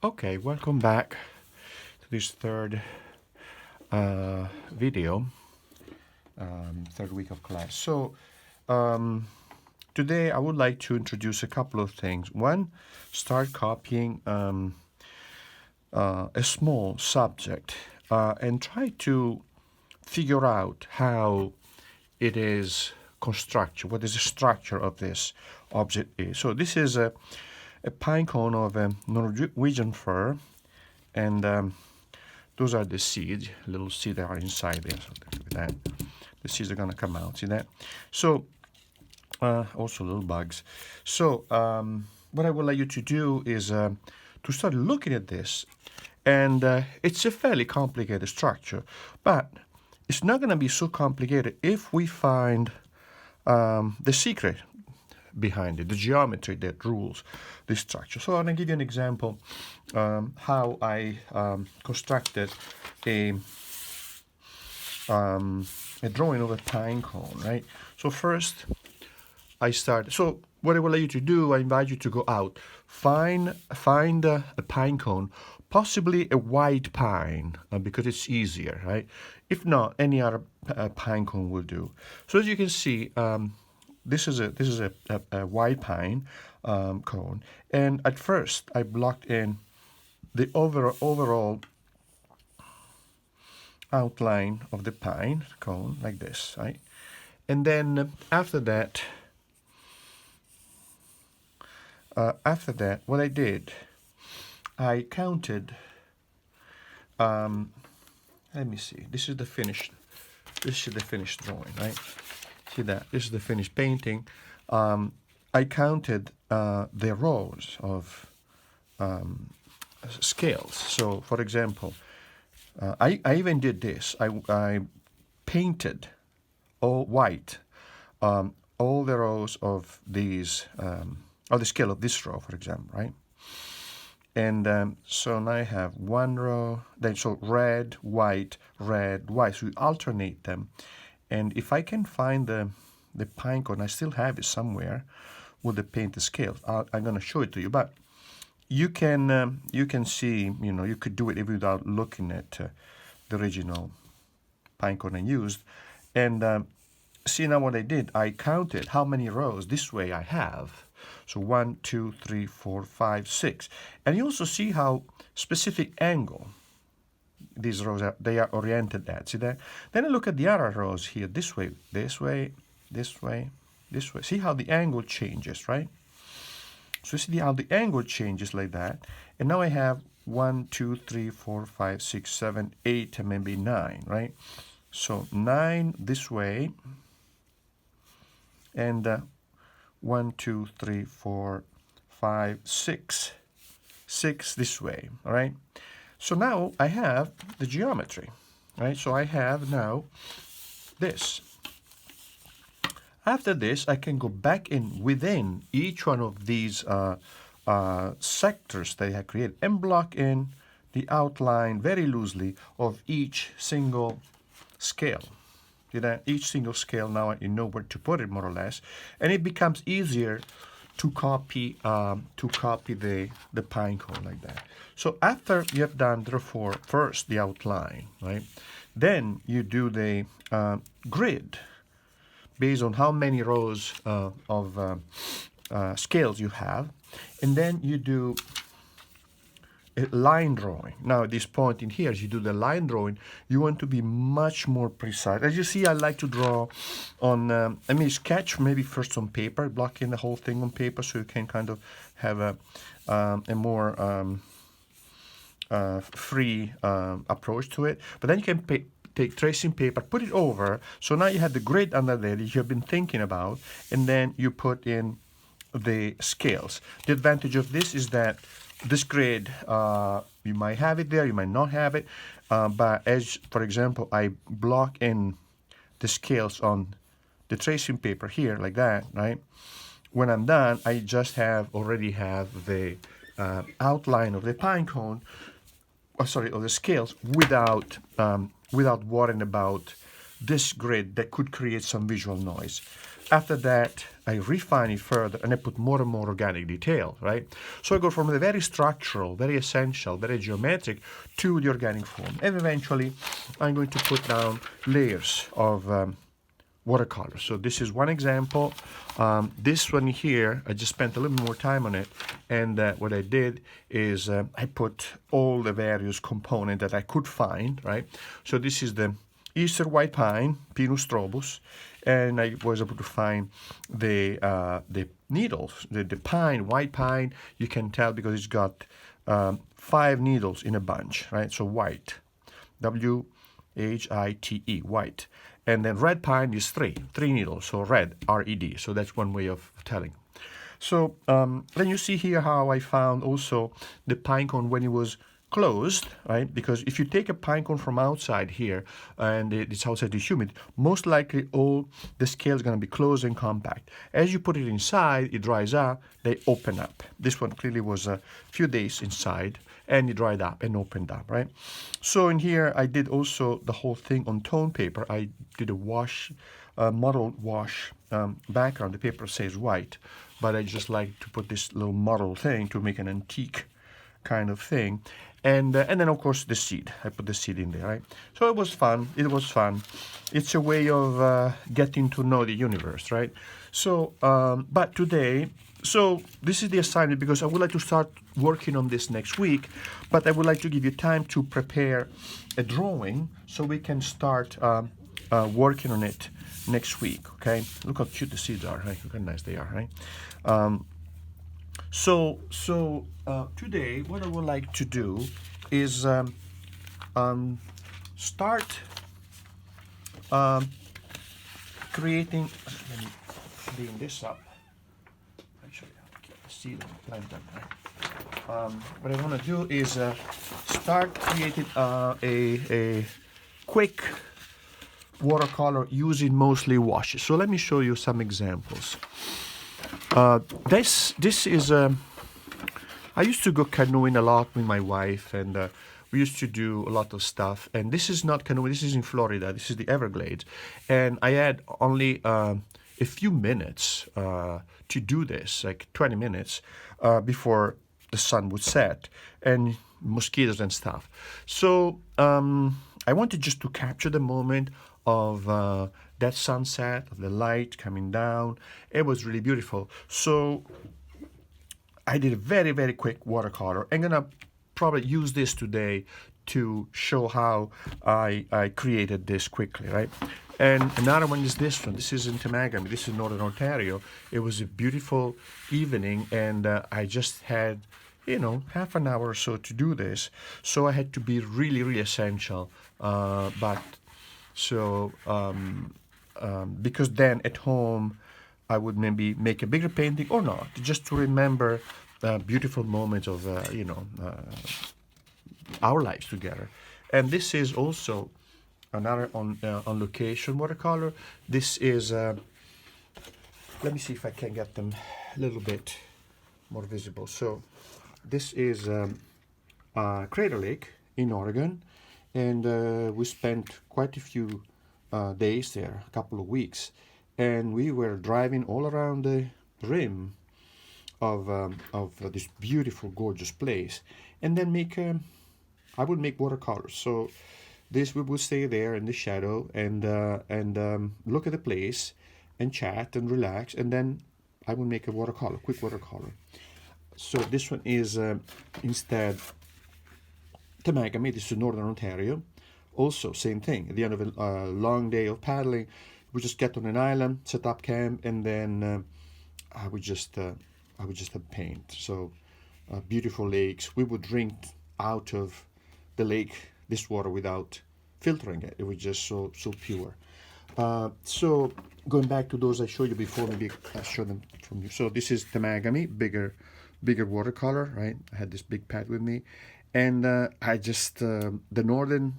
Okay, welcome back to this third video, third week of class. So today I would like to introduce a couple of things. One, start copying a small subject and try to figure out how it is constructed, what is the structure of this object is. So this is a pine cone of a Norwegian fir, and those are the seeds, little seeds that are inside there. So look at that. The seeds are going to come out, see that? So, also little bugs. So, what I would like you to do is to start looking at this, and it's a fairly complicated structure, but it's not going to be so complicated if we find the secret behind it, the geometry that rules this structure. So I'm going to give you an example how I constructed a drawing of a pine cone, right? So first I start. So what I would like you to do, I invite you to go out, find a pine cone, possibly a white pine, because it's easier, right? If not, any other pine cone will do. So as you can see, this is a white pine cone, and at first I blocked in the overall outline of the pine cone like this, right? And then after that, what I did, I counted. Let me see. This is the finished drawing, right? See that? This is the finished painting. I counted the rows of scales. So, for example, I even did this. I painted all white all the rows of these, of the scale of this row, for example, right? And so now I have one row, then so red, white, so we alternate them. And if I can find the pine cone, I still have it somewhere with the painted scales. I'm going to show it to you, but you can see, you could do it even without looking at the original pine cone I used. And see now what I did, I counted how many rows this way I have. So 1, 2, 3, 4, 5, 6. And you also see how specific angle these rows they are oriented at. See that? Then I look at the other rows here, this way, this way, this way, this way. See how the angle changes, right? So see how the angle changes like that. And now I have 1, 2, 3, 4, 5, 6, 7, 8, and maybe 9, right? So 9 this way, and 1, 2, 3, 4, 5, 6. 6 this way, all right? So now I have the geometry, right? So I have now this. After this, I can go back in within each one of these sectors that I have created and block in the outline very loosely of each single scale. See that? Each single scale, now you know where to put it more or less, and it becomes easier to copy the pine cone like that. So after you have done, therefore, first the outline, right? Then you do the grid based on how many rows of scales you have, and then you do a line drawing. Now at this point in here, as you do the line drawing, you want to be much more precise. As you see, I like to draw on, sketch maybe first on paper, blocking the whole thing on paper so you can kind of have a more free approach to it. But then you can take tracing paper, put it over, so now you have the grid under there that you have been thinking about, and then you put in the scales. The advantage of this is that this grid, you might have it there, you might not have it, but as, for example, I block in the scales on the tracing paper here, like that, right? When I'm done, I just already have the outline of the pine cone, of the scales, without worrying about this grid that could create some visual noise. after that, I refine it further and I put more and more organic detail, right? So I go from the very structural, very essential, very geometric to the organic form. And eventually, I'm going to put down layers of watercolor. So this is one example. This one here, I just spent a little more time on it. And what I did is I put all the various components that I could find, right? So this is the Easter white pine, Pinus strobus, and I was able to find the needles, the pine, white pine. You can tell because it's got 5 needles in a bunch, right? So white, W-H-I-T-E, white. And then red pine is 3 needles, so red, R-E-D. So that's one way of telling. So then you see here how I found also the pine cone when it was closed, right? Because if you take a pine cone from outside here and it's outside is humid, most likely all the scale is going to be closed and compact. As you put it inside, it dries up, they open up. This one clearly was a few days inside and it dried up and opened up, right? So in here, I did also the whole thing on tone paper. I did a wash, mottled wash background. The paper says white, but I just like to put this little mottled thing to make an antique kind of thing. And then, of course, the seed. I put the seed in there, right? So it was fun. It was fun. It's a way of getting to know the universe, right? So, but today, so this is the assignment because I would like to start working on this next week, but I would like to give you time to prepare a drawing so we can start working on it next week, okay? Look how cute the seeds are, right? Look how nice they are, right? So today, what I would like to do is start creating. Let me clean this up. Actually, I'll keep the seed and plant them. What I want to do is start creating a quick watercolor using mostly washes. So let me show you some examples. This is I used to go canoeing a lot with my wife, and we used to do a lot of stuff. And this is not canoeing. This is in Florida. This is the Everglades, and I had only a few minutes to do this, like 20 minutes before the sun would set, and mosquitoes and stuff. So I wanted just to capture the moment of that sunset, of the light coming down. It was really beautiful. So I did a very, very quick watercolor. I'm gonna probably use this today to show how I created this quickly, right? And another one is this one. This is in Temagami. This is Northern Ontario. It was a beautiful evening, and I just had, you know, half an hour or so to do this. So I had to be really, really essential. Because then at home, I would maybe make a bigger painting or not, just to remember beautiful moments of, our lives together. And this is also another on location watercolor. This is, let me see if I can get them a little bit more visible. So this is Crater Lake in Oregon, and we spent quite a few days there, a couple of weeks, and we were driving all around the rim of this beautiful, gorgeous place, and then I would make watercolors. So this, we would stay there in the shadow and look at the place and chat and relax, and then I would make a watercolor, quick watercolor. So this one is instead Temagami. This is Northern Ontario. Also, same thing. At the end of a long day of paddling, we just get on an island, set up camp, and then I would just paint. So beautiful lakes. We would drink out of the lake this water without filtering it. It was just so pure. So going back to those I showed you before, maybe I'll show them from you. So this is Temagami, bigger watercolor, right? I had this big pad with me, and I just the northern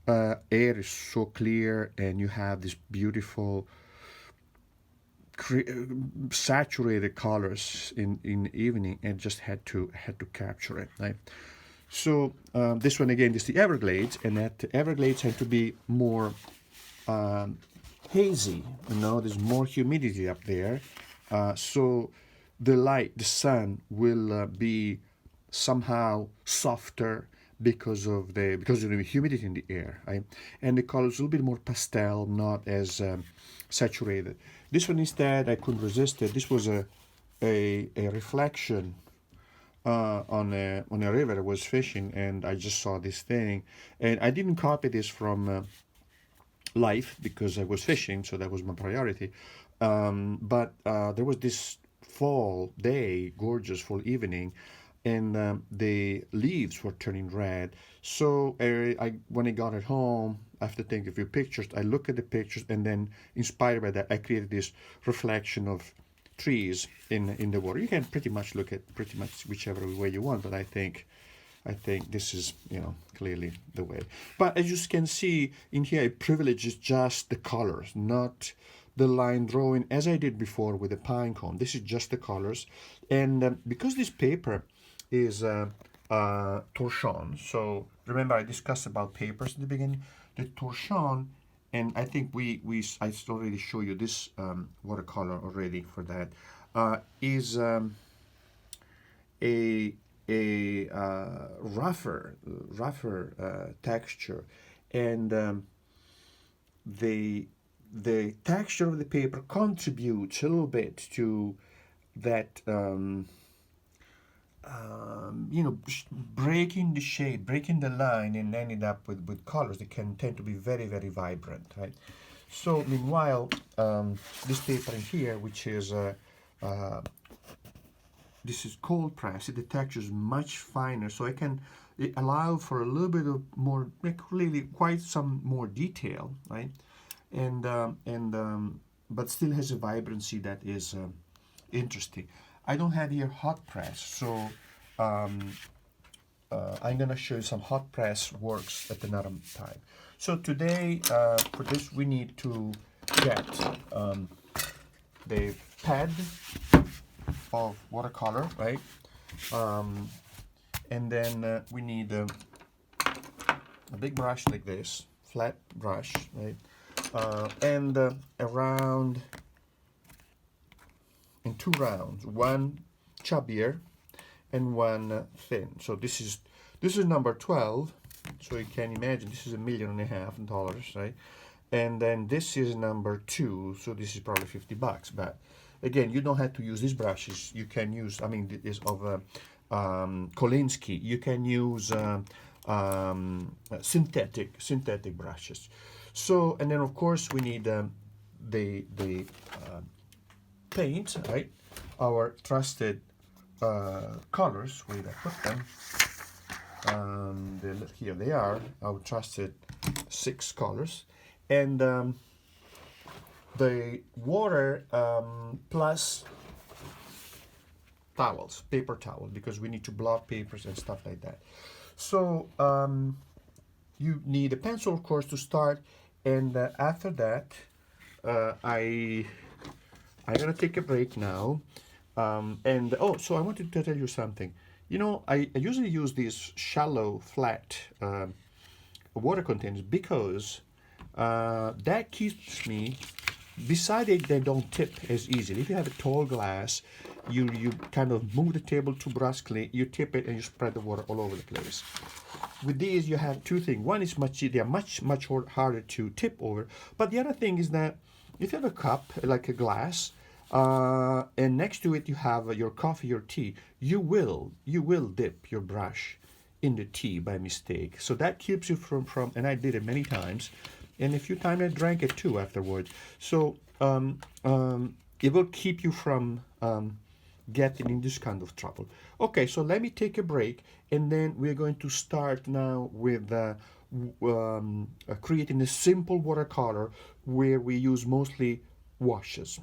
air is so clear, and you have this beautiful saturated colors in the evening, and just had to capture it, right? So this one again is the Everglades, and that the Everglades had to be more hazy. There's more humidity up there, so the light, the sun, will be somehow softer because of the humidity in the air, right? And the color is a little bit more pastel, not as saturated. This one instead, I couldn't resist it. This was a reflection on a river. I was fishing and I just saw this thing, and I didn't copy this from life because I was fishing, so that was my priority. But there was this fall day, gorgeous fall evening, and the leaves were turning red. So when I got at home, after taking a few pictures, I look at the pictures, and then inspired by that, I created this reflection of trees in the water. You can pretty much look at pretty much whichever way you want, but I think this is, clearly the way. But as you can see in here, I privilege just the colors, not the line drawing as I did before with the pine cone. This is just the colors. And because this paper is torchon, so remember I discussed about papers in the beginning, the torchon, and I think I already show you this watercolor already for that, is a rougher texture, and the texture of the paper contributes a little bit to that, breaking the shade, breaking the line, and ending up with colors that can tend to be very, very vibrant, right? So meanwhile, this paper in here, which is this is cold press, the texture is much finer, so it allow for a little bit of more, like really quite some more detail, right? And but still has a vibrancy that is interesting. I don't have here hot press, so I'm gonna show you some hot press works at another time. So today, for this, we need to get the pad of watercolor, right? And then we need a big brush like this, flat brush, right? And around in two rounds, one chubbier and one thin. So this is number 12. So you can imagine this is $1.5 million, right? And then this is number 2. So this is probably $50. But again, you don't have to use these brushes. You can use, this of Kolinsky. You can use synthetic brushes. So, and then of course we need the paint, right? Our trusted colors. Where did I put them? Here they are. Our trusted 6 colors, and the water plus towels, paper towel, because we need to blot papers and stuff like that. So you need a pencil, of course, to start, and after that, I'm gonna take a break now. So I wanted to tell you something. I usually use these shallow, flat water containers because that keeps me. Besides, they don't tip as easily. If you have a tall glass, you kind of move the table too brusquely, you tip it, and you spread the water all over the place. With these, you have two things. One is they are much harder to tip over. But the other thing is that if you have a cup, like a glass, and next to it you have your coffee or tea, you will dip your brush in the tea by mistake. So that keeps you from and I did it many times, and a few times I drank it too afterwards. So it will keep you from getting in this kind of trouble. Okay, so let me take a break, and then we're going to start now with creating a simple watercolor where we use mostly washes.